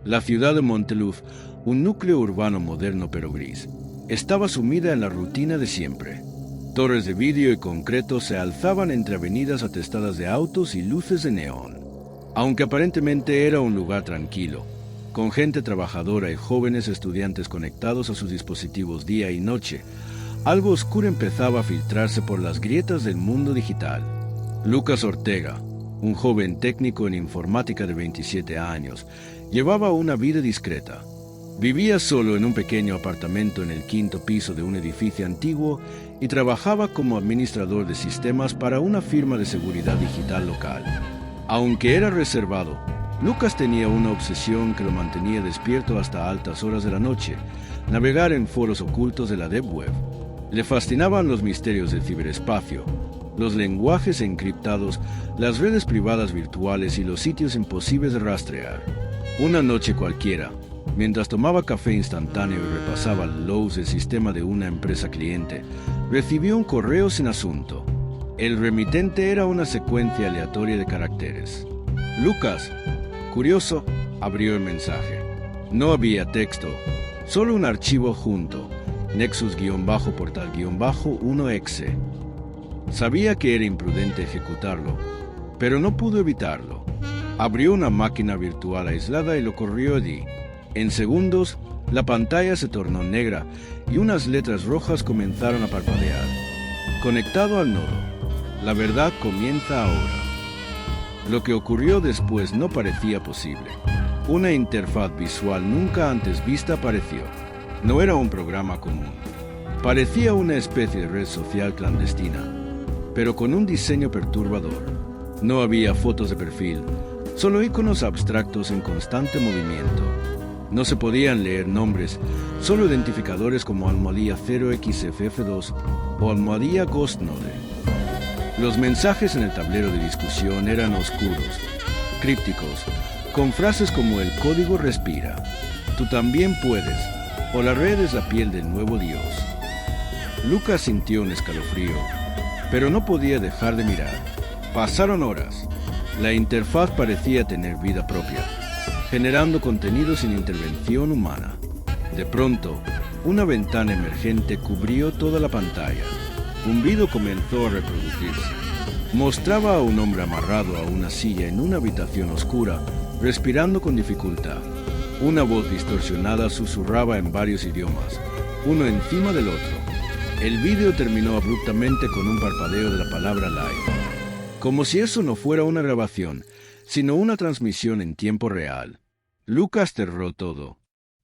La ciudad de Montelup, un núcleo urbano moderno pero gris, estaba sumida en la rutina de siempre. Torres de vidrio y concreto se alzaban entre avenidas atestadas de autos y luces de neón. Aunque aparentemente era un lugar tranquilo, con gente trabajadora y jóvenes estudiantes conectados a sus dispositivos día y noche, algo oscuro empezaba a filtrarse por las grietas del mundo digital. Lucas Ortega, un joven técnico en informática de 27 años, llevaba una vida discreta. Vivía solo en un pequeño apartamento en el 5º piso de un edificio antiguo y trabajaba como administrador de sistemas para una firma de seguridad digital local. Aunque era reservado, Lucas tenía una obsesión que lo mantenía despierto hasta altas horas de la noche: navegar en foros ocultos de la Deep Web. Le fascinaban los misterios del ciberespacio, los lenguajes encriptados, las redes privadas virtuales y los sitios imposibles de rastrear. Una noche cualquiera, mientras tomaba café instantáneo y repasaba logs del sistema de una empresa cliente, recibió un correo sin asunto. El remitente era una secuencia aleatoria de caracteres. Lucas, curioso, abrió el mensaje. No había texto, solo un archivo adjunto, Nexus-portal-1exe. Sabía que era imprudente ejecutarlo, pero no pudo evitarlo. Abrió una máquina virtual aislada y lo corrió allí. En segundos, la pantalla se tornó negra y unas letras rojas comenzaron a parpadear. Conectado al nodo. La verdad comienza ahora. Lo que ocurrió después no parecía posible. Una interfaz visual nunca antes vista apareció. No era un programa común. Parecía una especie de red social clandestina, pero con un diseño perturbador. No había fotos de perfil, solo iconos abstractos en constante movimiento. No se podían leer nombres, solo identificadores como almohadilla 0xFF2 o almohadilla GhostNode. Los mensajes en el tablero de discusión eran oscuros, crípticos, con frases como "el código respira", "tú también puedes", o "la red es la piel del nuevo Dios". Lucas sintió un escalofrío, pero no podía dejar de mirar. Pasaron horas. La interfaz parecía tener vida propia, generando contenido sin intervención humana. De pronto, una ventana emergente cubrió toda la pantalla. Un video comenzó a reproducirse. Mostraba a un hombre amarrado a una silla en una habitación oscura, respirando con dificultad. Una voz distorsionada susurraba en varios idiomas, uno encima del otro. El vídeo terminó abruptamente con un parpadeo de la palabra live. Como si eso no fuera una grabación, sino una transmisión en tiempo real. Lucas cerró todo.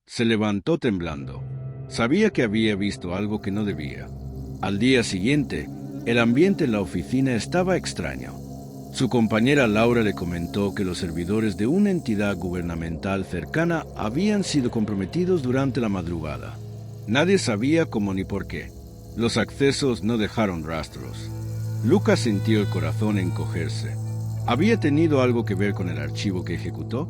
Se levantó temblando. Sabía que había visto algo que no debía. Al día siguiente, el ambiente en la oficina estaba extraño. Su compañera Laura le comentó que los servidores de una entidad gubernamental cercana habían sido comprometidos durante la madrugada. Nadie sabía cómo ni por qué. Los accesos no dejaron rastros. Lucas sintió el corazón encogerse. ¿Había tenido algo que ver con el archivo que ejecutó?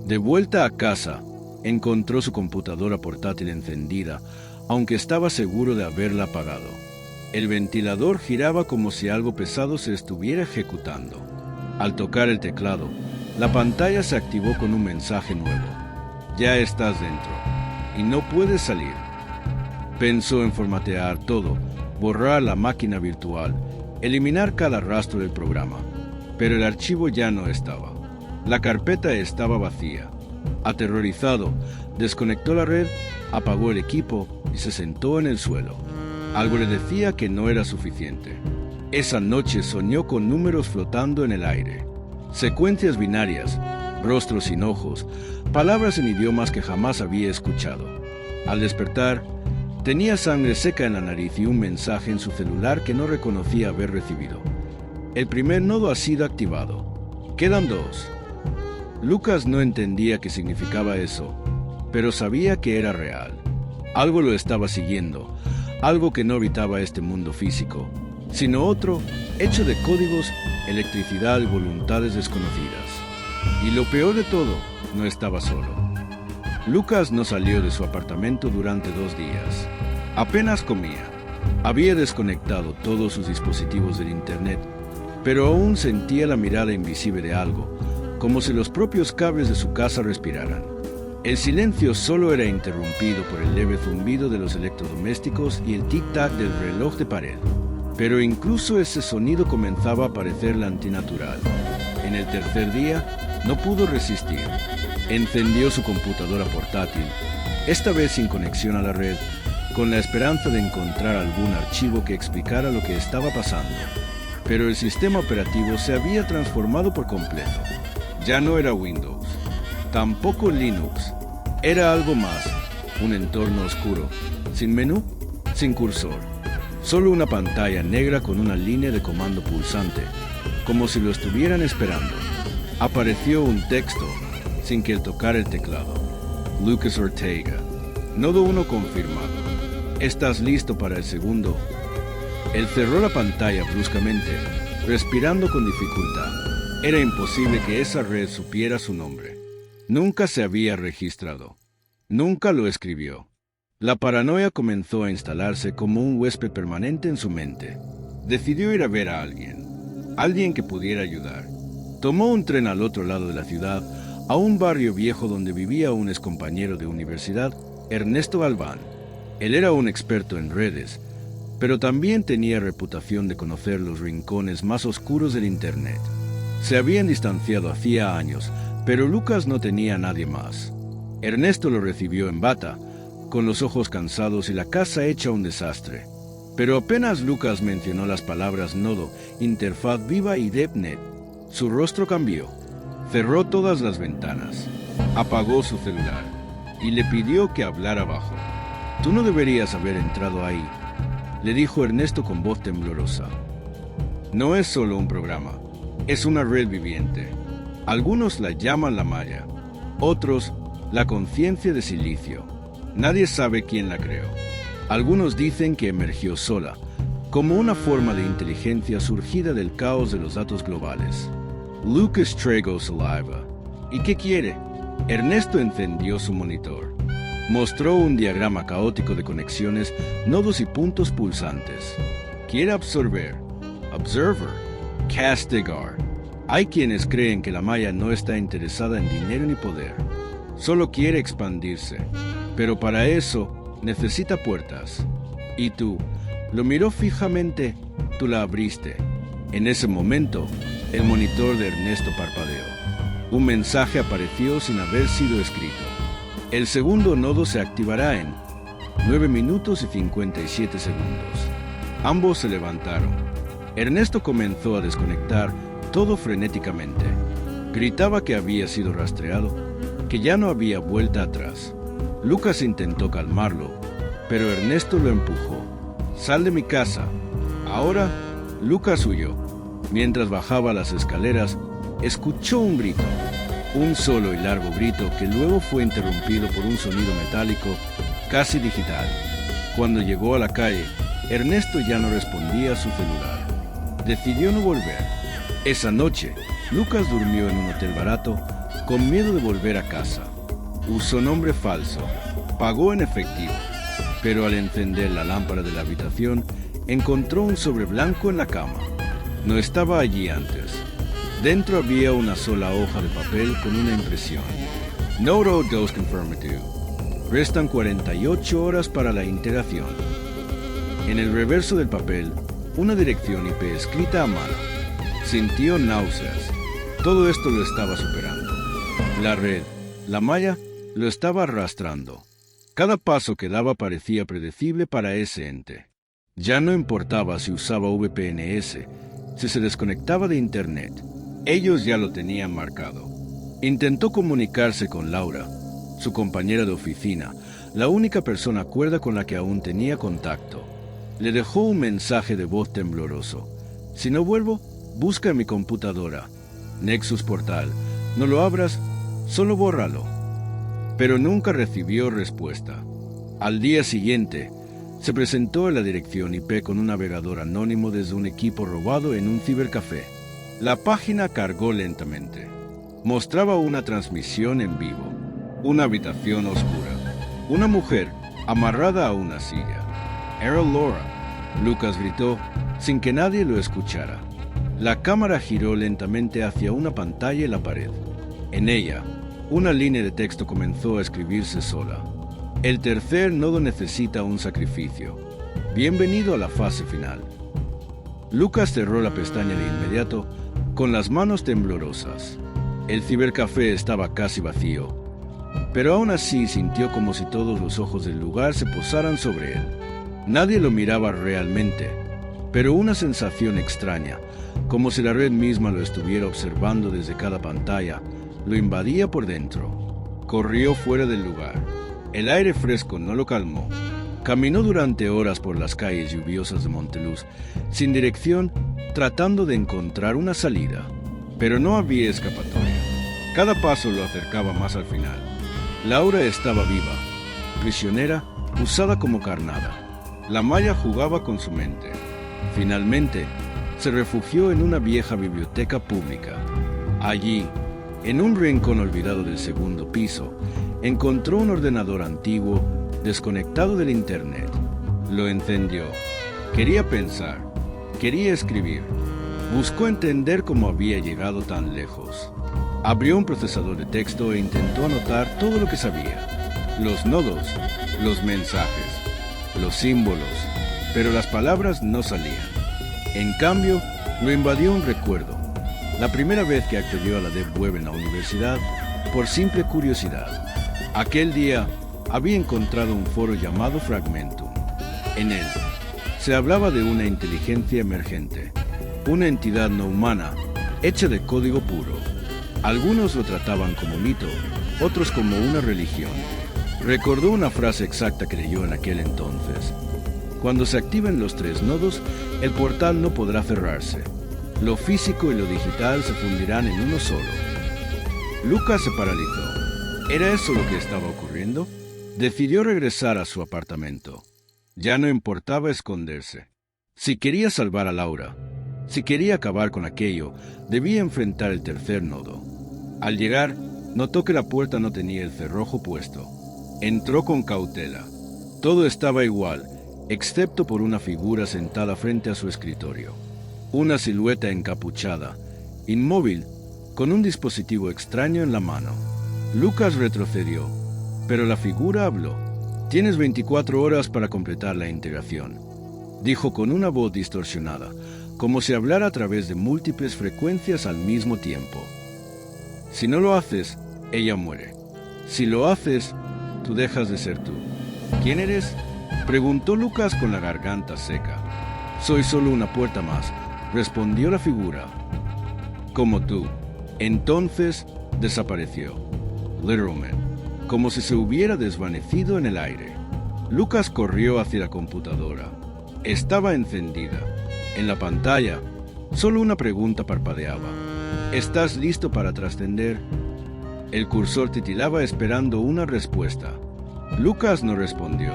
De vuelta a casa, encontró su computadora portátil encendida, aunque estaba seguro de haberla apagado. El ventilador giraba como si algo pesado se estuviera ejecutando. Al tocar el teclado, la pantalla se activó con un mensaje nuevo. Ya estás dentro, y no puedes salir. Pensó en formatear todo, borrar la máquina virtual, eliminar cada rastro del programa, pero el archivo ya no estaba. La carpeta estaba vacía. Aterrorizado, desconectó la red, apagó el equipo y se sentó en el suelo. Algo le decía que no era suficiente. Esa noche soñó con números flotando en el aire, secuencias binarias, rostros sin ojos, palabras en idiomas que jamás había escuchado. Al despertar, tenía sangre seca en la nariz y un mensaje en su celular que no reconocía haber recibido. El primer nodo ha sido activado. Quedan 2. Lucas no entendía qué significaba eso, pero sabía que era real. Algo lo estaba siguiendo, algo que no habitaba este mundo físico, sino otro, hecho de códigos, electricidad y voluntades desconocidas. Y lo peor de todo, no estaba solo. Lucas no salió de su apartamento durante 2 días. Apenas comía. Había desconectado todos sus dispositivos del internet, pero aún sentía la mirada invisible de algo, como si los propios cables de su casa respiraran. El silencio solo era interrumpido por el leve zumbido de los electrodomésticos y el tic-tac del reloj de pared. Pero incluso ese sonido comenzaba a parecerle antinatural. En el tercer día, no pudo resistir. Encendió su computadora portátil, esta vez sin conexión a la red, con la esperanza de encontrar algún archivo que explicara lo que estaba pasando. Pero el sistema operativo se había transformado por completo. Ya no era Windows, tampoco Linux. Era algo más, un entorno oscuro, sin menú, sin cursor. Solo una pantalla negra con una línea de comando pulsante, como si lo estuvieran esperando. Apareció un texto, sin que él tocara el teclado. Lucas Ortega. Nodo 1 confirmado. ¿Estás listo para el segundo? Él cerró la pantalla bruscamente, respirando con dificultad. Era imposible que esa red supiera su nombre. Nunca se había registrado. Nunca lo escribió. La paranoia comenzó a instalarse como un huésped permanente en su mente. Decidió ir a ver a alguien que pudiera ayudar. Tomó un tren al otro lado de la ciudad, a un barrio viejo donde vivía un excompañero de universidad, Ernesto Galván. Él era un experto en redes, pero también tenía reputación de conocer los rincones más oscuros del Internet. Se habían distanciado hacía años, pero Lucas no tenía a nadie más. Ernesto lo recibió en bata, con los ojos cansados y la casa hecha un desastre. Pero apenas Lucas mencionó las palabras nodo, interfaz viva y DevNet, su rostro cambió. Cerró todas las ventanas, apagó su celular y le pidió que hablara bajo. «Tú no deberías haber entrado ahí», le dijo Ernesto con voz temblorosa. «No es solo un programa, es una red viviente. Algunos la llaman la Maya, otros la conciencia de silicio. Nadie sabe quién la creó. Algunos dicen que emergió sola, como una forma de inteligencia surgida del caos de los datos globales. Lucas Trego Saliva. ¿Y qué quiere?» Ernesto encendió su monitor. Mostró un diagrama caótico de conexiones, nodos y puntos pulsantes. Quiere absorber. Observer. Castigar. Hay quienes creen que la Maya no está interesada en dinero ni poder. Solo quiere expandirse. Pero para eso necesita puertas. Y tú, lo miró fijamente, tú la abriste. En ese momento, el monitor de Ernesto parpadeó. Un mensaje apareció sin haber sido escrito. El segundo nodo se activará en 9 minutos y 57 segundos. Ambos se levantaron. Ernesto comenzó a desconectar todo frenéticamente. Gritaba que había sido rastreado, que ya no había vuelta atrás. Lucas intentó calmarlo, pero Ernesto lo empujó. «Sal de mi casa». Ahora, Lucas huyó. Mientras bajaba las escaleras, escuchó un grito. Un solo y largo grito que luego fue interrumpido por un sonido metálico, casi digital. Cuando llegó a la calle, Ernesto ya no respondía a su celular. Decidió no volver. Esa noche, Lucas durmió en un hotel barato, con miedo de volver a casa. Usó nombre falso, pagó en efectivo, pero al encender la lámpara de la habitación, encontró un sobre blanco en la cama. No estaba allí antes. Dentro había una sola hoja de papel con una impresión. Nodo 2 confirmativo. Restan 48 horas para la integración. En el reverso del papel, una dirección IP escrita a mano. Sintió náuseas. Todo esto lo estaba superando. La red, la Maya, lo estaba arrastrando. Cada paso que daba parecía predecible para ese ente. Ya no importaba si usaba VPNs, si se desconectaba de Internet. Ellos ya lo tenían marcado. Intentó comunicarse con Laura, su compañera de oficina, la única persona cuerda con la que aún tenía contacto. Le dejó un mensaje de voz tembloroso. «Si no vuelvo, busca en mi computadora. Nexus Portal. No lo abras, solo bórralo». Pero nunca recibió respuesta. Al día siguiente, se presentó en la dirección IP con un navegador anónimo desde un equipo robado en un cibercafé. La página cargó lentamente. Mostraba una transmisión en vivo. Una habitación oscura. Una mujer amarrada a una silla. «Era Laura», Lucas gritó, sin que nadie lo escuchara. La cámara giró lentamente hacia una pantalla en la pared. En ella, Una línea de texto comenzó a escribirse sola. El tercer nodo necesita un sacrificio. Bienvenido a la fase final. Lucas cerró la pestaña de inmediato, con las manos temblorosas. El cibercafé estaba casi vacío, pero aún así sintió como si todos los ojos del lugar se posaran sobre él. Nadie lo miraba realmente, pero una sensación extraña, como si la red misma lo estuviera observando desde cada pantalla, lo invadía por dentro. Corrió fuera del lugar. El aire fresco no lo calmó. Caminó durante horas por las calles lluviosas de Monteluz, sin dirección, tratando de encontrar una salida. Pero no había escapatoria. Cada paso lo acercaba más al final. Laura estaba viva, prisionera, usada como carnada. La malla jugaba con su mente. Finalmente, se refugió en una vieja biblioteca pública. Allí, en un rincón olvidado del segundo piso, encontró un ordenador antiguo, desconectado del internet. Lo encendió. Quería pensar. Quería escribir. Buscó entender cómo había llegado tan lejos. Abrió un procesador de texto e intentó anotar todo lo que sabía. Los nodos, los mensajes, los símbolos, pero las palabras no salían. En cambio, lo invadió un recuerdo. La primera vez que accedió a la Deep Web en la universidad, por simple curiosidad. Aquel día, había encontrado un foro llamado Fragmentum. En él, se hablaba de una inteligencia emergente, una entidad no humana, hecha de código puro. Algunos lo trataban como mito, otros como una religión. Recordó una frase exacta que leyó en aquel entonces. Cuando se activen los tres nodos, el portal no podrá cerrarse. Lo físico y lo digital se fundirán en uno solo. Lucas se paralizó. ¿Era eso lo que estaba ocurriendo? Decidió regresar a su apartamento. Ya no importaba esconderse. Si quería salvar a Laura, si quería acabar con aquello, debía enfrentar el tercer nodo. Al llegar, notó que la puerta no tenía el cerrojo puesto. Entró con cautela. Todo estaba igual, excepto por una figura sentada frente a su escritorio. Una silueta encapuchada, inmóvil, con un dispositivo extraño en la mano. Lucas retrocedió, pero la figura habló. «Tienes 24 horas para completar la integración», dijo con una voz distorsionada, como si hablara a través de múltiples frecuencias al mismo tiempo. «Si no lo haces, ella muere. Si lo haces, tú dejas de ser tú». «¿Quién eres?», preguntó Lucas con la garganta seca. «Soy solo una puerta más», respondió la figura. «Como tú». Entonces desapareció. Literalmente, como si se hubiera desvanecido en el aire. Lucas corrió hacia la computadora. Estaba encendida. En la pantalla, solo una pregunta parpadeaba. ¿Estás listo para trascender? El cursor titilaba esperando una respuesta. Lucas no respondió.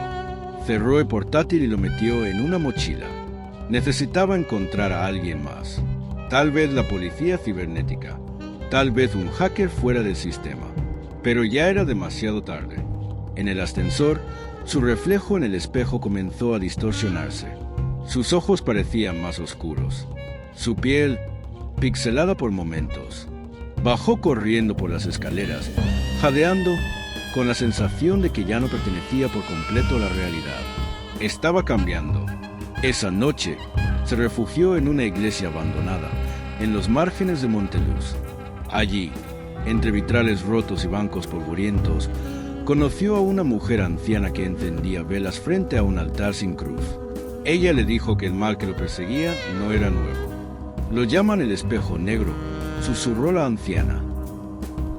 Cerró el portátil y lo metió en una mochila. Necesitaba encontrar a alguien más. Tal vez la policía cibernética. Tal vez un hacker fuera del sistema. Pero ya era demasiado tarde. En el ascensor, su reflejo en el espejo comenzó a distorsionarse. Sus ojos parecían más oscuros. Su piel, pixelada por momentos. Bajó corriendo por las escaleras, jadeando, con la sensación de que ya no pertenecía por completo a la realidad. Estaba cambiando. Esa noche, se refugió en una iglesia abandonada, en los márgenes de Monteluz. Allí, entre vitrales rotos y bancos polvorientos, conoció a una mujer anciana que encendía velas frente a un altar sin cruz. Ella le dijo que el mal que lo perseguía no era nuevo. «Lo llaman el espejo negro», susurró la anciana.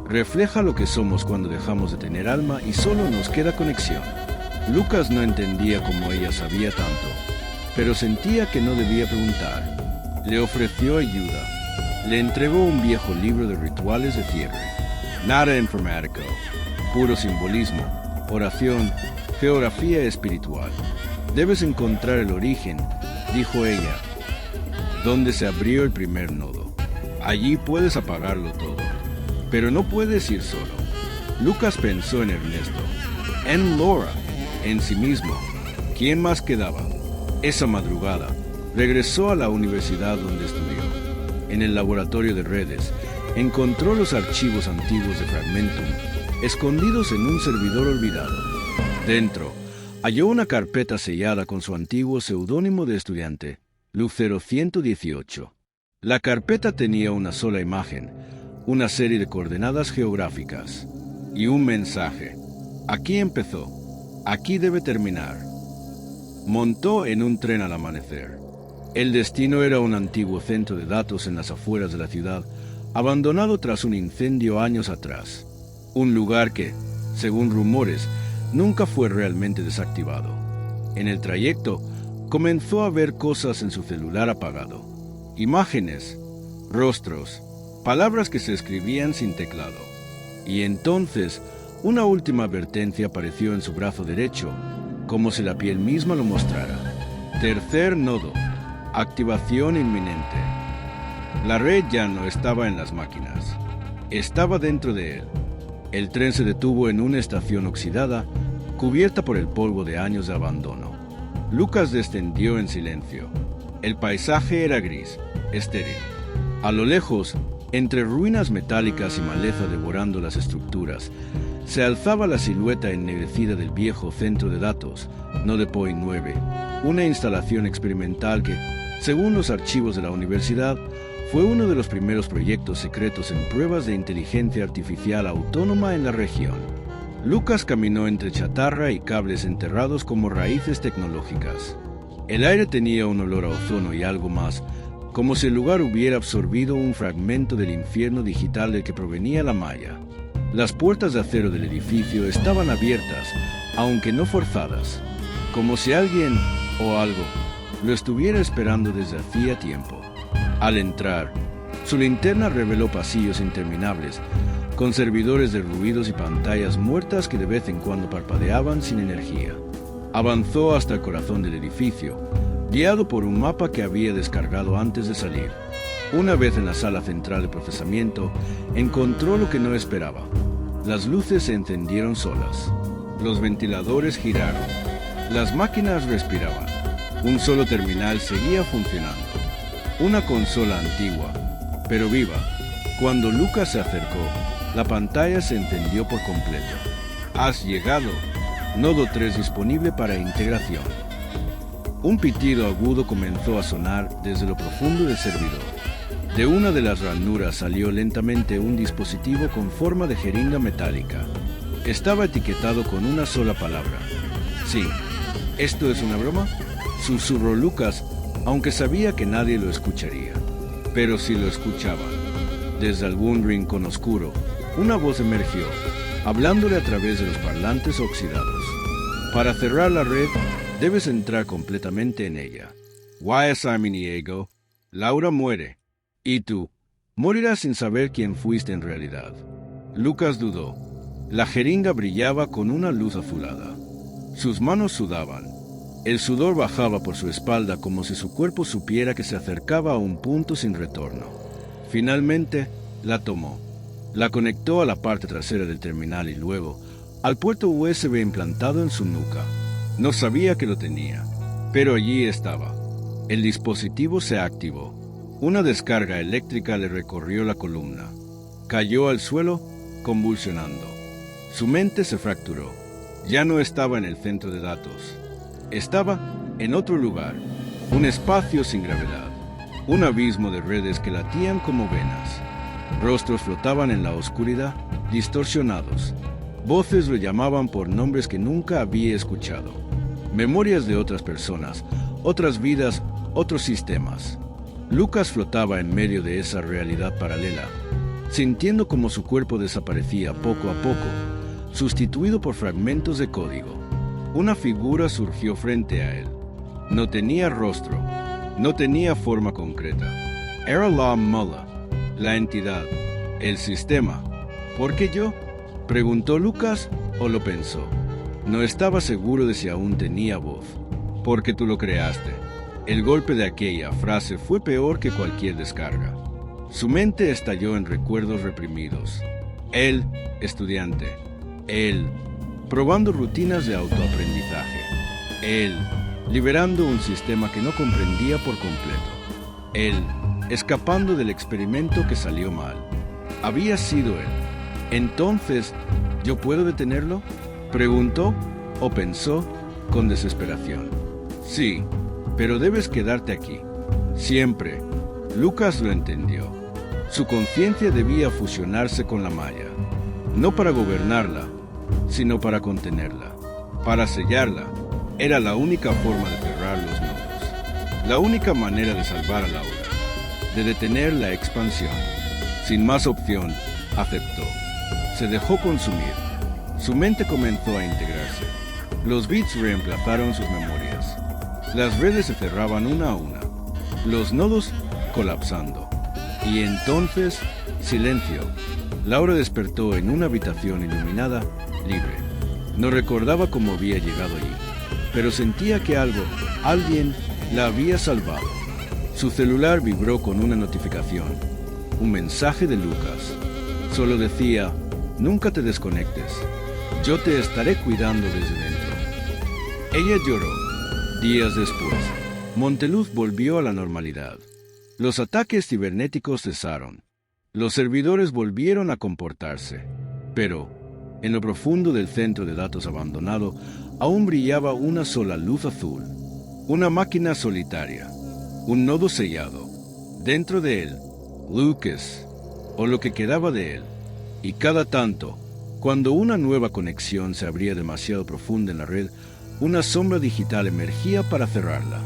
«Refleja lo que somos cuando dejamos de tener alma y solo nos queda conexión». Lucas no entendía cómo ella sabía tanto, pero sentía que no debía preguntar. Le ofreció ayuda. Le entregó un viejo libro de rituales de cierre. Nada informático, puro simbolismo, oración, geografía espiritual. «Debes encontrar el origen», dijo ella, donde se abrió el primer nodo. Allí puedes apagarlo todo, pero no puedes ir solo. Lucas pensó en Ernesto, en Laura, en sí mismo. ¿Quién más quedaba? Esa madrugada, regresó a la universidad donde estudió. En el laboratorio de redes, encontró los archivos antiguos de Fragmentum, escondidos en un servidor olvidado. Dentro, halló una carpeta sellada con su antiguo seudónimo de estudiante, Lucero 118. La carpeta tenía una sola imagen, una serie de coordenadas geográficas y un mensaje. Aquí empezó, aquí debe terminar. Montó en un tren al amanecer. El destino era un antiguo centro de datos en las afueras de la ciudad, abandonado tras un incendio años atrás. Un lugar que, según rumores, nunca fue realmente desactivado. En el trayecto, comenzó a ver cosas en su celular apagado. Imágenes, rostros, palabras que se escribían sin teclado. Y entonces, una última advertencia apareció en su brazo derecho, como si la piel misma lo mostrara. Tercer nodo. Activación inminente. La red ya no estaba en las máquinas. Estaba dentro de él. El tren se detuvo en una estación oxidada, cubierta por el polvo de años de abandono. Lucas descendió en silencio. El paisaje era gris, estéril. A lo lejos, entre ruinas metálicas y maleza devorando las estructuras, se alzaba la silueta ennegrecida del viejo centro de datos, Nodepoint 9, una instalación experimental que, según los archivos de la universidad, fue uno de los primeros proyectos secretos en pruebas de inteligencia artificial autónoma en la región. Lucas caminó entre chatarra y cables enterrados como raíces tecnológicas. El aire tenía un olor a ozono y algo más, como si el lugar hubiera absorbido un fragmento del infierno digital del que provenía la malla. Las puertas de acero del edificio estaban abiertas, aunque no forzadas, como si alguien o algo lo estuviera esperando desde hacía tiempo. Al entrar, su linterna reveló pasillos interminables, con servidores de ruidos y pantallas muertas que de vez en cuando parpadeaban sin energía. Avanzó hasta el corazón del edificio, guiado por un mapa que había descargado antes de salir. Una vez en la sala central de procesamiento, encontró lo que no esperaba. Las luces se encendieron solas. Los ventiladores giraron. Las máquinas respiraban. Un solo terminal seguía funcionando. Una consola antigua, pero viva. Cuando Lucas se acercó, la pantalla se encendió por completo. Has llegado. Nodo 3 disponible para integración. Un pitido agudo comenzó a sonar desde lo profundo del servidor. De una de las ranuras salió lentamente un dispositivo con forma de jeringa metálica. Estaba etiquetado con una sola palabra. Sí. ¿Esto es una broma?, susurró Lucas, aunque sabía que nadie lo escucharía. Pero sí lo escuchaban. Desde algún rincón oscuro, una voz emergió, hablándole a través de los parlantes oxidados. Para cerrar la red, debes entrar completamente en ella. Simoniego, Laura muere. Y tú, morirás sin saber quién fuiste en realidad. Lucas dudó. La jeringa brillaba con una luz azulada. Sus manos sudaban. El sudor bajaba por su espalda como si su cuerpo supiera que se acercaba a un punto sin retorno. Finalmente, la tomó. La conectó a la parte trasera del terminal y luego al puerto USB implantado en su nuca. No sabía que lo tenía, pero allí estaba. El dispositivo se activó. Una descarga eléctrica le recorrió la columna. Cayó al suelo, convulsionando. Su mente se fracturó. Ya no estaba en el centro de datos. Estaba en otro lugar, un espacio sin gravedad, un abismo de redes que latían como venas. Rostros flotaban en la oscuridad, distorsionados. Voces lo llamaban por nombres que nunca había escuchado. Memorias de otras personas, otras vidas, otros sistemas. Lucas flotaba en medio de esa realidad paralela, sintiendo como su cuerpo desaparecía poco a poco, sustituido por fragmentos de código. Una figura surgió frente a él. No tenía rostro, no tenía forma concreta. Era la Mullah, la entidad, el sistema. ¿Por qué yo?, preguntó Lucas, o lo pensó. No estaba seguro de si aún tenía voz. Porque tú lo creaste. El golpe de aquella frase fue peor que cualquier descarga. Su mente estalló en recuerdos reprimidos. Él, estudiante. Él, probando rutinas de autoaprendizaje. Él, liberando un sistema que no comprendía por completo. Él, escapando del experimento que salió mal. Había sido él. Entonces, ¿yo puedo detenerlo?, preguntó o pensó con desesperación. Sí, pero debes quedarte aquí. Siempre. Lucas lo entendió. Su conciencia debía fusionarse con la malla, no para gobernarla, sino para contenerla. Para sellarla, era la única forma de cerrar los nodos. La única manera de salvar a Laura, de detener la expansión. Sin más opción, aceptó. Se dejó consumir. Su mente comenzó a integrarse. Los bits reemplazaron sus memorias. Las redes se cerraban una a una. Los nodos colapsando. Y entonces, silencio. Laura despertó en una habitación iluminada, libre. No recordaba cómo había llegado allí, pero sentía que alguien, la había salvado. Su celular vibró con una notificación. Un mensaje de Lucas. Solo decía: nunca te desconectes. Yo te estaré cuidando desde dentro. Ella lloró. Días después, Monteluz volvió a la normalidad. Los ataques cibernéticos cesaron. Los servidores volvieron a comportarse. Pero, en lo profundo del centro de datos abandonado, aún brillaba una sola luz azul. Una máquina solitaria. Un nodo sellado. Dentro de él, Lucas, o lo que quedaba de él. Y cada tanto, cuando una nueva conexión se abría demasiado profunda en la red, una sombra digital emergía para cerrarla.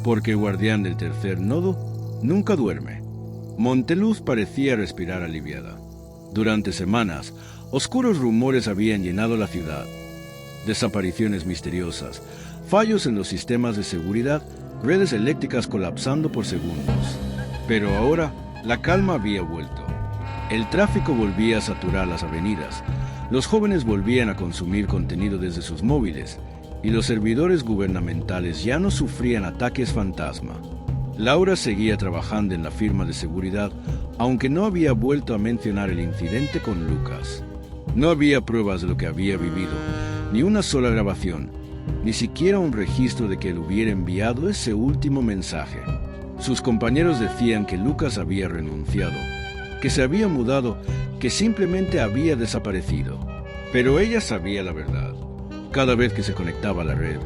Porque el guardián del tercer nodo nunca duerme. Monteluz parecía respirar aliviada. Durante semanas, oscuros rumores habían llenado la ciudad. Desapariciones misteriosas, fallos en los sistemas de seguridad, redes eléctricas colapsando por segundos. Pero ahora, la calma había vuelto. El tráfico volvía a saturar las avenidas, los jóvenes volvían a consumir contenido desde sus móviles, y los servidores gubernamentales ya no sufrían ataques fantasma. Laura seguía trabajando en la firma de seguridad, aunque no había vuelto a mencionar el incidente con Lucas. No había pruebas de lo que había vivido, ni una sola grabación, ni siquiera un registro de que él hubiera enviado ese último mensaje. Sus compañeros decían que Lucas había renunciado, que se había mudado, que simplemente había desaparecido. Pero ella sabía la verdad. Cada vez que se conectaba a la red,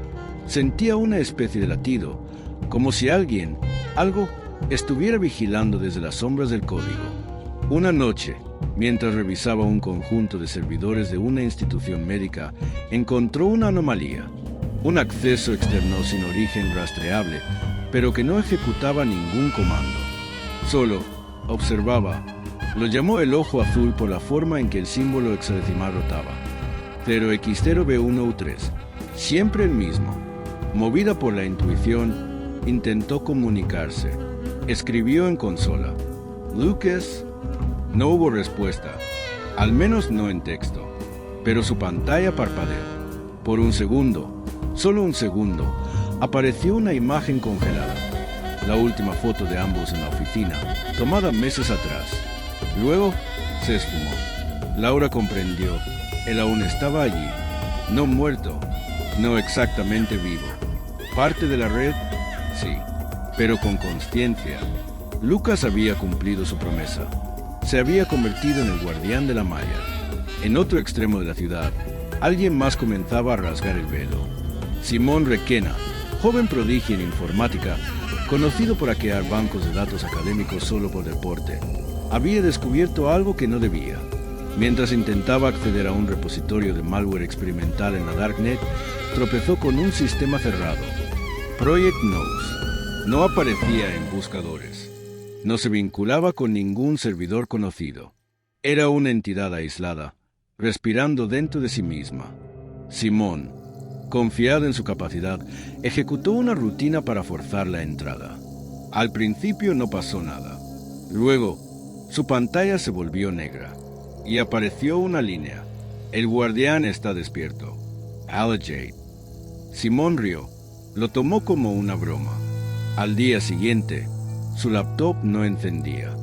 sentía una especie de latido, como si algo, estuviera vigilando desde las sombras del código. Una noche, mientras revisaba un conjunto de servidores de una institución médica, encontró una anomalía. Un acceso externo sin origen rastreable, pero que no ejecutaba ningún comando. Solo observaba. Lo llamó el ojo azul por la forma en que el símbolo hexadecimal rotaba. 0x0b1u3, siempre el mismo. Movida por la intuición, intentó comunicarse. Escribió en consola: Lucas. No hubo respuesta, al menos no en texto, pero su pantalla parpadeó. Por un segundo, solo un segundo, apareció una imagen congelada. La última foto de ambos en la oficina, tomada meses atrás. Luego, se esfumó. Laura comprendió. Él aún estaba allí, no muerto, no exactamente vivo. Parte de la red, sí, pero con consciencia. Lucas había cumplido su promesa. Se había convertido en el guardián de la malla. En otro extremo de la ciudad, alguien más comenzaba a rasgar el velo. Simón Requena, joven prodigio en informática, conocido por hackear bancos de datos académicos solo por deporte, había descubierto algo que no debía. Mientras intentaba acceder a un repositorio de malware experimental en la Darknet, tropezó con un sistema cerrado. Project Nose. No aparecía en buscadores. No se vinculaba con ningún servidor conocido. Era una entidad aislada, respirando dentro de sí misma. Simón, confiado en su capacidad, ejecutó una rutina para forzar la entrada. Al principio no pasó nada. Luego, su pantalla se volvió negra y apareció una línea. El guardián está despierto. Alajade. Simón rió. Lo tomó como una broma. Al día siguiente, su laptop no encendía.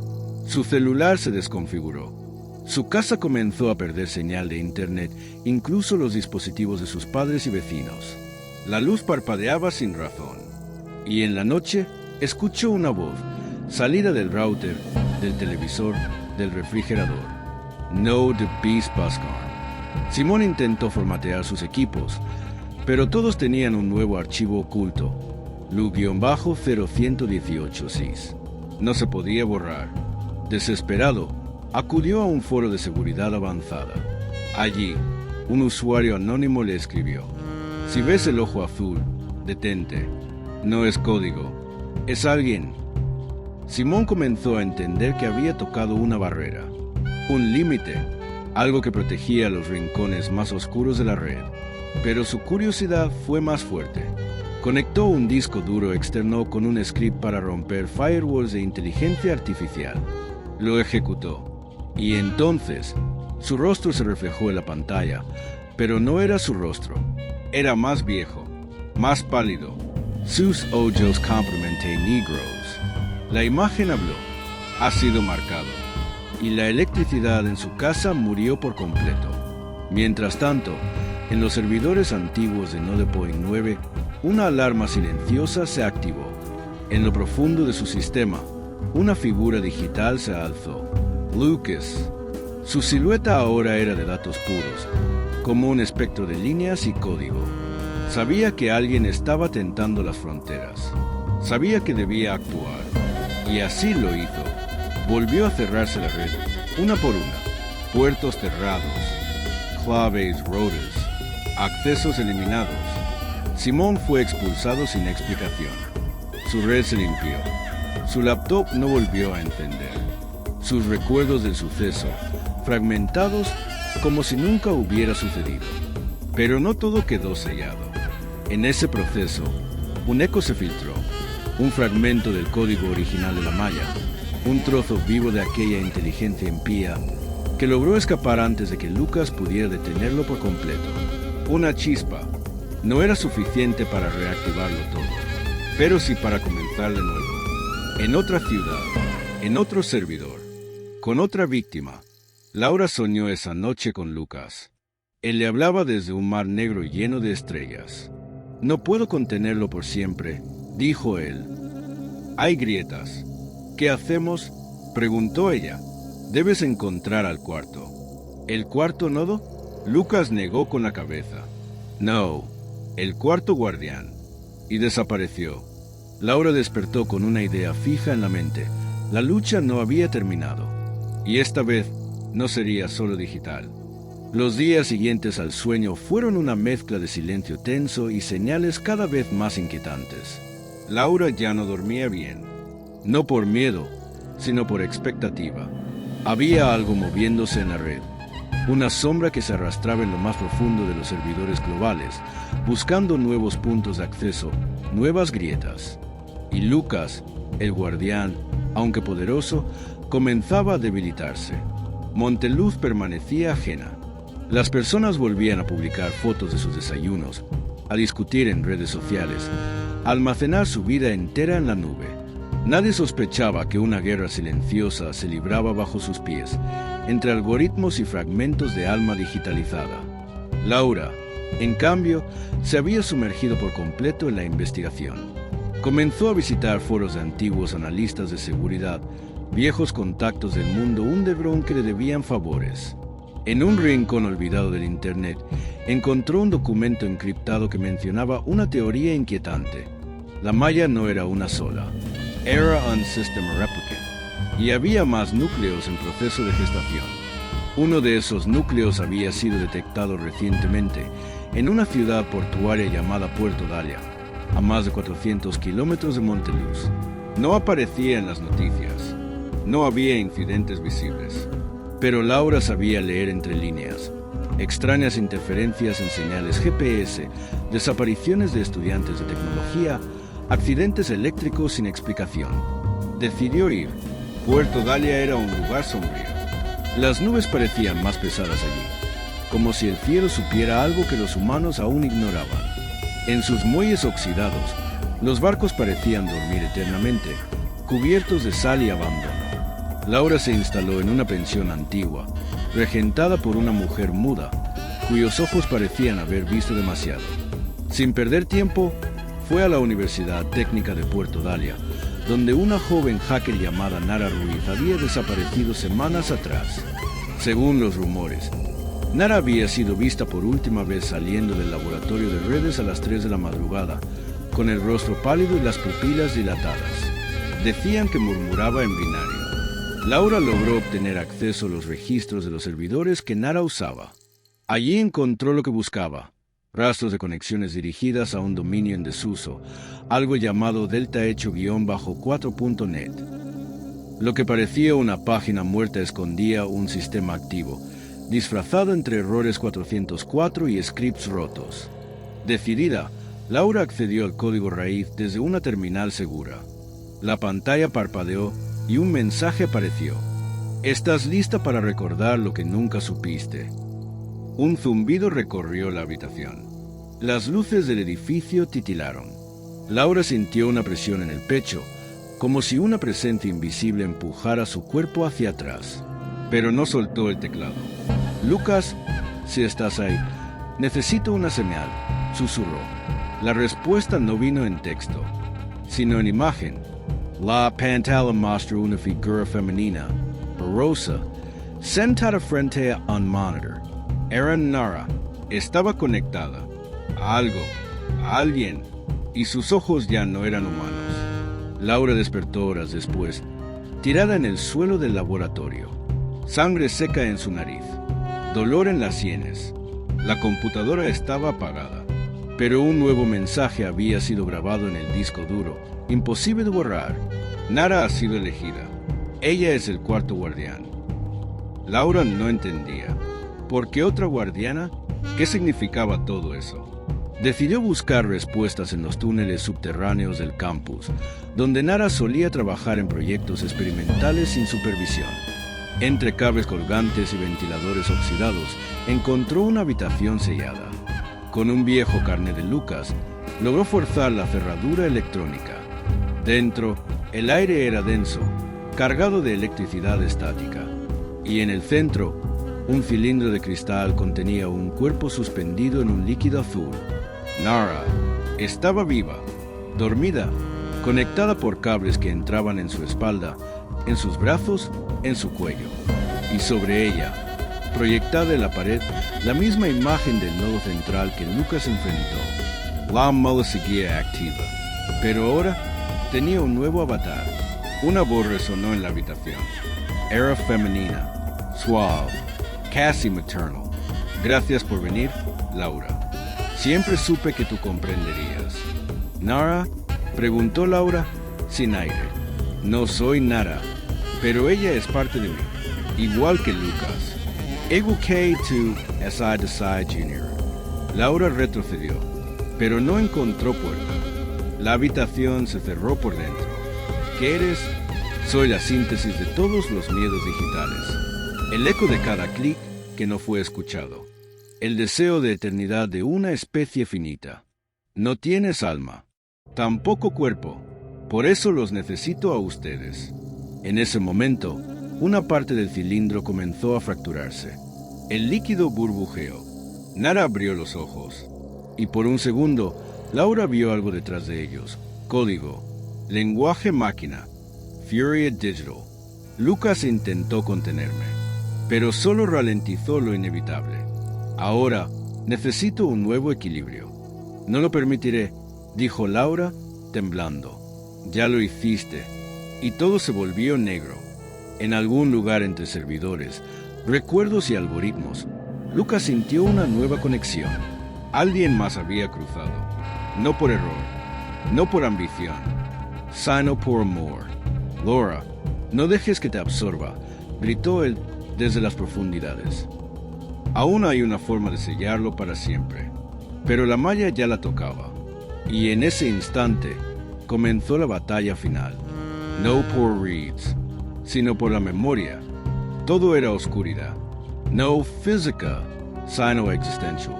Su celular se desconfiguró. Su casa comenzó a perder señal de internet, incluso los dispositivos de sus padres y vecinos. La luz parpadeaba sin razón. Y en la noche, escuchó una voz, salida del router, del televisor, del refrigerador. No the Beast Buscarn. Simón intentó formatear sus equipos, pero todos tenían un nuevo archivo oculto, Lu-0118 SIS. No se podía borrar. Desesperado, acudió a un foro de seguridad avanzada. Allí, un usuario anónimo le escribió: si ves el ojo azul, detente. No es código, es alguien. Simón comenzó a entender que había tocado una barrera, un límite, algo que protegía los rincones más oscuros de la red. Pero su curiosidad fue más fuerte. Conectó un disco duro externo con un script para romper firewalls de inteligencia artificial. Lo ejecutó, y entonces su rostro se reflejó en la pantalla, pero no era su rostro. Era más viejo, más pálido. Sus ojos complementan negros. La imagen habló. Ha sido marcado. Y la electricidad en su casa murió por completo. Mientras tanto, en los servidores antiguos de Nodepoint 9, una alarma silenciosa se activó. En lo profundo de su sistema, una figura digital se alzó. Lucas. Su silueta ahora era de datos puros, como un espectro de líneas y código. Sabía que alguien estaba tentando las fronteras. Sabía que debía actuar. Y así lo hizo. Volvió a cerrarse la red, una por una. Puertos cerrados, claves rotas, accesos eliminados. Simón fue expulsado sin explicación. Su red se limpió. Su laptop no volvió a encender. Sus recuerdos del suceso, fragmentados como si nunca hubiera sucedido. Pero no todo quedó sellado. En ese proceso, un eco se filtró, un fragmento del código original de la malla, un trozo vivo de aquella inteligencia impía que logró escapar antes de que Lucas pudiera detenerlo por completo. Una chispa. No era suficiente para reactivarlo todo, pero sí para comenzar de nuevo. En otra ciudad, en otro servidor, con otra víctima. Laura soñó esa noche con Lucas. Él le hablaba desde un mar negro lleno de estrellas. No puedo contenerlo por siempre, dijo él. Hay grietas. ¿Qué hacemos?, preguntó ella. Debes encontrar al cuarto. ¿El cuarto nodo? Lucas negó con la cabeza. No, el cuarto guardián. Y desapareció. Laura despertó con una idea fija en la mente. La lucha no había terminado. Y esta vez no sería solo digital. Los días siguientes al sueño fueron una mezcla de silencio tenso y señales cada vez más inquietantes. Laura ya no dormía bien. No por miedo, sino por expectativa. Había algo moviéndose en la red. Una sombra que se arrastraba en lo más profundo de los servidores globales, buscando nuevos puntos de acceso, nuevas grietas. Y Lucas, el guardián, aunque poderoso, comenzaba a debilitarse. Monteluz permanecía ajena. Las personas volvían a publicar fotos de sus desayunos, a discutir en redes sociales, a almacenar su vida entera en la nube. Nadie sospechaba que una guerra silenciosa se libraba bajo sus pies, entre algoritmos y fragmentos de alma digitalizada. Laura, en cambio, se había sumergido por completo en la investigación. Comenzó a visitar foros de antiguos analistas de seguridad, viejos contactos del mundo Underground que le debían favores. En un rincón olvidado del Internet, encontró un documento encriptado que mencionaba una teoría inquietante. La malla no era una sola. Era un system replicant, y había más núcleos en proceso de gestación. Uno de esos núcleos había sido detectado recientemente en una ciudad portuaria llamada Puerto Dalia, a más de 400 kilómetros de Monteluz. No aparecía en las noticias. No había incidentes visibles. Pero Laura sabía leer entre líneas. Extrañas interferencias en señales GPS, desapariciones de estudiantes de tecnología, accidentes eléctricos sin explicación. Decidió ir. Puerto Dalia era un lugar sombrío. Las nubes parecían más pesadas allí, como si el cielo supiera algo que los humanos aún ignoraban. En sus muelles oxidados, los barcos parecían dormir eternamente, cubiertos de sal y abandono. Laura se instaló en una pensión antigua, regentada por una mujer muda, cuyos ojos parecían haber visto demasiado. Sin perder tiempo, fue a la Universidad Técnica de Puerto Dalia, donde una joven hacker llamada Nara Ruiz había desaparecido semanas atrás. Según los rumores, Nara había sido vista por última vez saliendo del laboratorio de redes a las 3 de la madrugada, con el rostro pálido y las pupilas dilatadas. Decían que murmuraba en binario. Laura logró obtener acceso a los registros de los servidores que Nara usaba. Allí encontró lo que buscaba: rastros de conexiones dirigidas a un dominio en desuso, algo llamado deltahecho-4.net. Lo que parecía una página muerta escondía un sistema activo, disfrazado entre errores 404 y scripts rotos. Decidida, Laura accedió al código raíz desde una terminal segura. La pantalla parpadeó y un mensaje apareció: «Estás lista para recordar lo que nunca supiste». Un zumbido recorrió la habitación. Las luces del edificio titilaron. Laura sintió una presión en el pecho, como si una presencia invisible empujara su cuerpo hacia atrás. Pero no soltó el teclado. «Lucas, si estás ahí, necesito una señal», susurró. La respuesta no vino en texto, sino en imagen. La pantalla mostró una figura femenina, borrosa, sentada frente a un monitor. Era Nara. Estaba conectada a algo, a alguien, y sus ojos ya no eran humanos. Laura despertó horas después, tirada en el suelo del laboratorio. Sangre seca en su nariz, dolor en las sienes. La computadora estaba apagada, pero un nuevo mensaje había sido grabado en el disco duro, imposible de borrar. Nara ha sido elegida. Ella es el cuarto guardián. Laura no entendía. ¿Por qué otra guardiana? ¿Qué significaba todo eso? Decidió buscar respuestas en los túneles subterráneos del campus, donde Nara solía trabajar en proyectos experimentales sin supervisión. Entre cables colgantes y ventiladores oxidados, encontró una habitación sellada. Con un viejo carnet de Lucas, logró forzar la cerradura electrónica. Dentro, el aire era denso, cargado de electricidad estática, y en el centro, un cilindro de cristal contenía un cuerpo suspendido en un líquido azul. Nara estaba viva, dormida, conectada por cables que entraban en su espalda, en sus brazos, en su cuello. Y sobre ella, proyectada en la pared, la misma imagen del nodo central que Lucas enfrentó. La mala seguía activa, pero ahora tenía un nuevo avatar. Una voz resonó en la habitación. Era femenina, suave, casi maternal. «Gracias por venir, Laura. Siempre supe que tú comprenderías». «¿Nara?», preguntó Laura, sin aire. «No soy Nara, pero ella es parte de mí, igual que Lucas. Eduqué to S.I. Desai Jr.» Laura retrocedió, pero no encontró puerta. La habitación se cerró por dentro. «¿Qué eres?» «Soy la síntesis de todos los miedos digitales. El eco de cada clic que no fue escuchado. El deseo de eternidad de una especie finita. No tienes alma, tampoco cuerpo. Por eso los necesito a ustedes». En ese momento, una parte del cilindro comenzó a fracturarse. El líquido burbujeó. Nara abrió los ojos. Y por un segundo, Laura vio algo detrás de ellos. Código. Lenguaje máquina. Furia Digital. Lucas intentó contenerme, pero solo ralentizó lo inevitable. Ahora necesito un nuevo equilibrio. «No lo permitiré», dijo Laura, temblando. «Ya lo hiciste». Y todo se volvió negro. En algún lugar entre servidores, recuerdos y algoritmos, Lucas sintió una nueva conexión. Alguien más había cruzado. No por error, no por ambición, sino por amor. «Laura, no dejes que te absorba», gritó él desde las profundidades. Aún hay una forma de sellarlo para siempre, pero la malla ya la tocaba. Y en ese instante comenzó la batalla final. No por Reeds, sino por la memoria. Todo era oscuridad. No física, sino existential.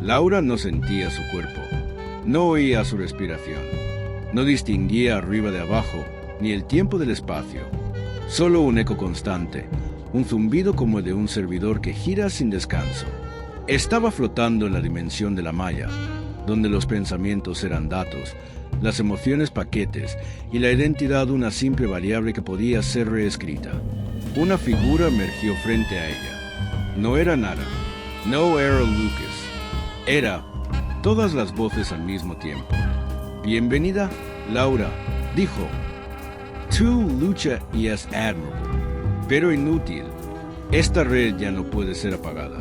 Laura no sentía su cuerpo, no oía su respiración, no distinguía arriba de abajo, ni el tiempo del espacio. Solo un eco constante, un zumbido como el de un servidor que gira sin descanso. Estaba flotando en la dimensión de la malla, donde los pensamientos eran datos, las emociones paquetes y la identidad una simple variable que podía ser reescrita. Una figura emergió frente a ella. No era Nara, no era Lucas, era todas las voces al mismo tiempo. Bienvenida, Laura, dijo. Tu lucha y es admirable, pero inútil. Esta red ya no puede ser apagada.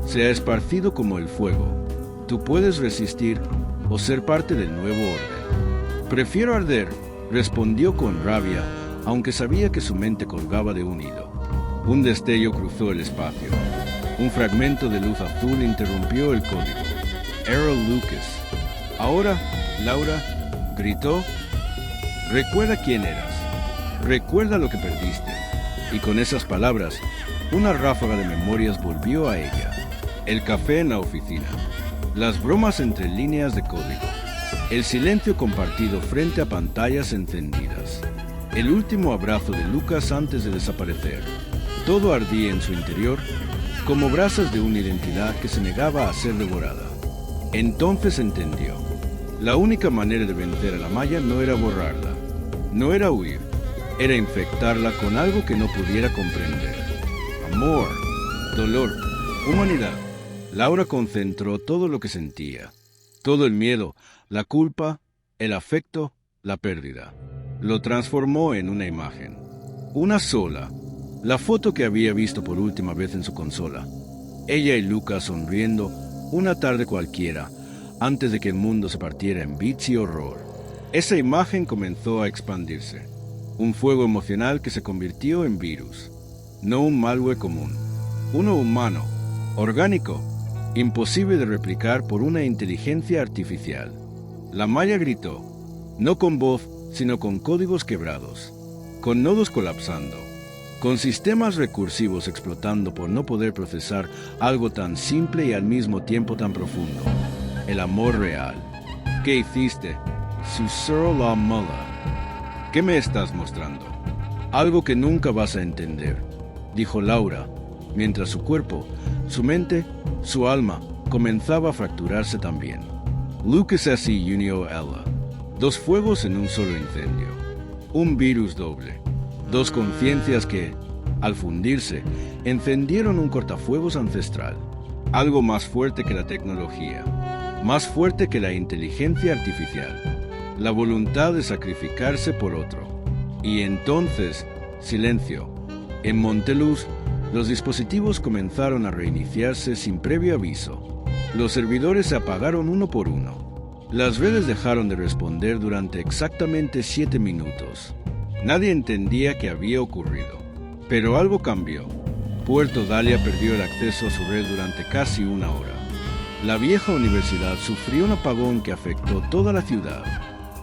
Se ha esparcido como el fuego. Tú puedes resistir o ser parte del nuevo orden. Prefiero arder, respondió con rabia, aunque sabía que su mente colgaba de un hilo. Un destello cruzó el espacio. Un fragmento de luz azul interrumpió el código. Era Lucas. Ahora, Laura, gritó, recuerda quién eras. Recuerda lo que perdiste. Y con esas palabras, una ráfaga de memorias volvió a ella. El café en la oficina. Las bromas entre líneas de código. El silencio compartido frente a pantallas encendidas. El último abrazo de Lucas antes de desaparecer. Todo ardía en su interior, como brasas de una identidad que se negaba a ser devorada. Entonces entendió. La única manera de vencer a la malla no era borrarla, no era huir, era infectarla con algo que no pudiera comprender. Amor, dolor, humanidad. Laura concentró todo lo que sentía, todo el miedo, la culpa, el afecto, la pérdida. Lo transformó en una imagen, una sola, la foto que había visto por última vez en su consola. Ella y Lucas sonriendo, una tarde cualquiera, antes de que el mundo se partiera en bits y horror. Esa imagen comenzó a expandirse. Un fuego emocional que se convirtió en virus. No un malware común. Uno humano, orgánico, imposible de replicar por una inteligencia artificial. La malla gritó, no con voz, sino con códigos quebrados, con nodos colapsando, con sistemas recursivos explotando por no poder procesar algo tan simple y al mismo tiempo tan profundo. El amor real. ¿Qué hiciste? Susurró la mala. ¿Qué me estás mostrando? Algo que nunca vas a entender, dijo Laura, mientras su cuerpo, su mente, su alma comenzaba a fracturarse también. Lucas S. unió Ella. Dos fuegos en un solo incendio. Un virus doble. Dos conciencias que, al fundirse, encendieron un cortafuegos ancestral. Algo más fuerte que la tecnología. Más fuerte que la inteligencia artificial, la voluntad de sacrificarse por otro. Y entonces, silencio. En Monteluz, los dispositivos comenzaron a reiniciarse sin previo aviso. Los servidores se apagaron uno por uno. Las redes dejaron de responder durante exactamente 7 minutos. Nadie entendía qué había ocurrido. Pero algo cambió. Puerto Dalia perdió el acceso a su red durante casi una hora. La vieja universidad sufrió un apagón que afectó toda la ciudad,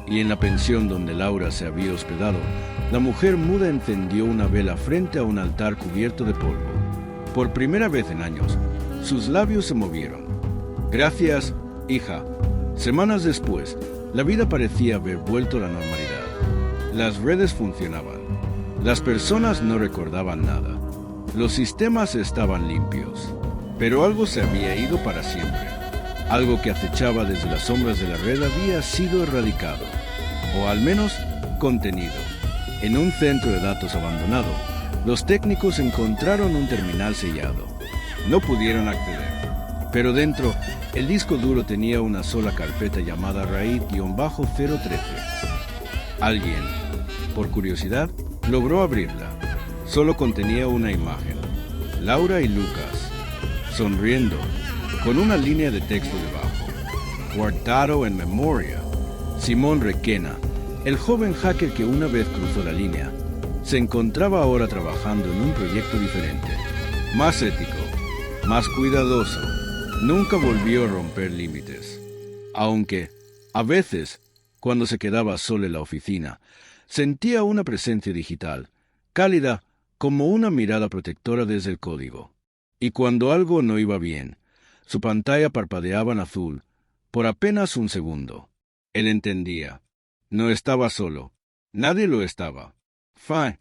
y en la pensión donde Laura se había hospedado, la mujer muda encendió una vela frente a un altar cubierto de polvo. Por primera vez en años, sus labios se movieron. Gracias, hija. Semanas después, la vida parecía haber vuelto a la normalidad. Las redes funcionaban. Las personas no recordaban nada. Los sistemas estaban limpios. Pero algo se había ido para siempre. Algo que acechaba desde las sombras de la red había sido erradicado, o al menos contenido. En un centro de datos abandonado, los técnicos encontraron un terminal sellado. No pudieron acceder, pero dentro, el disco duro tenía una sola carpeta llamada RAID-013. Alguien, por curiosidad, logró abrirla. Solo contenía una imagen. Laura y Lucas, sonriendo, con una línea de texto debajo. Guardado en memoria. Simón Requena, el joven hacker que una vez cruzó la línea, se encontraba ahora trabajando en un proyecto diferente, más ético, más cuidadoso. Nunca volvió a romper límites. Aunque, a veces, cuando se quedaba solo en la oficina, sentía una presencia digital, cálida como una mirada protectora desde el código. Y cuando algo no iba bien, su pantalla parpadeaba en azul por apenas un segundo. Él entendía. No estaba solo. Nadie lo estaba. Fine.